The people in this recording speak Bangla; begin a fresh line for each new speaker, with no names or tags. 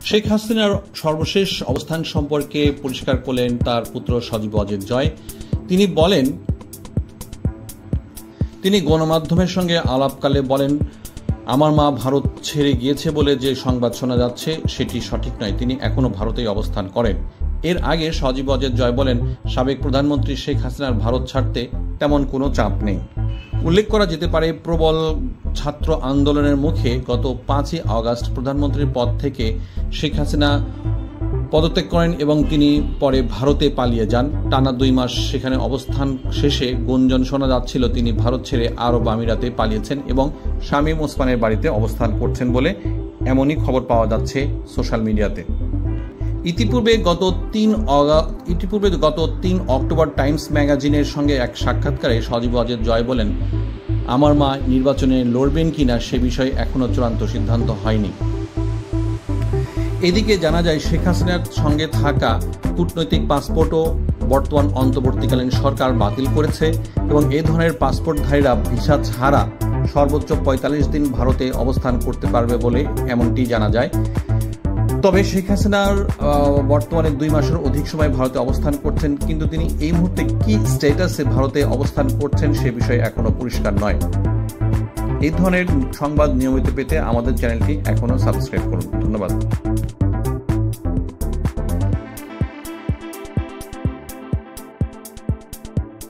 শেখ হাসিনার সর্বশেষ অবস্থান সম্পর্কে পরিষ্কার করলেন তার পুত্র সজীব ওয়াজেদ জয়। তিনি বলেন, তিনি গণমাধ্যমের সঙ্গে আলাপকালে বলেন, আমার মা ভারত ছেড়ে গিয়েছে বলে যে সংবাদ শোনা যাচ্ছে সেটি সঠিক নয়, তিনি এখনো ভারতেই অবস্থান করেন। এর আগে সজীব ওয়াজেদ জয় বলেন, সাবেক প্রধানমন্ত্রী শেখ হাসিনার ভারত ছাড়তে তেমন কোনো চাপ নেই। উল্লেখ করা যেতে পারে, প্রবল ছাত্র আন্দোলনের মুখে গত 5ই আগস্ট প্রধানমন্ত্রীর পদ থেকে শেখ হাসিনা পদত্যাগ করেন এবং তিনি পরে ভারতে পালিয়ে যান। টানা 2 মাস সেখানে অবস্থান শেষে গুঞ্জন শোনা যাচ্ছিল তিনি ভারত ছেড়ে আরব আমিরাতে পালিয়েছেন এবং শামীম ওসমানের বাড়িতে অবস্থান করছেন বলে এমনই খবর পাওয়া যাচ্ছে সোশ্যাল মিডিয়াতে। ইতিপূর্বে গত 3 অক্টোবর টাইমস ম্যাগাজিনের সঙ্গে এক সাক্ষাৎকারে সজীব ওয়াজেদ জয় বলেন, আমার মা নির্বাচনে লড়বেন কিনা সে বিষয়ে এখনো চূড়ান্ত সিদ্ধান্ত হয়নি। এদিকে জানা যায়, শেখ হাসিনার সঙ্গে থাকা কূটনৈতিক পাসপোর্টও বর্তমান অন্তর্বর্তীকালীন সরকার বাতিল করেছে এবং এই ধরনের পাসপোর্টধারীরা ভিসা ছাড়া সর্বোচ্চ 45 দিন ভারতে অবস্থান করতে পারবে বলে এমনটি জানা যায়। তবে শেখ হাসিনার বর্তমানে 2 মাসের অধিক সময় ভারতে অবস্থান করছেন, কিন্তু তিনি এই মুহূর্তে কি স্ট্যাটাসে ভারতে অবস্থান করছেন সে বিষয়ে এখনো পরিষ্কার নয়। এই ধরনের সংবাদ নিয়মিত পেতে আমাদের চ্যানেলটি এখনো সাবস্ক্রাইব করুন। ধন্যবাদ।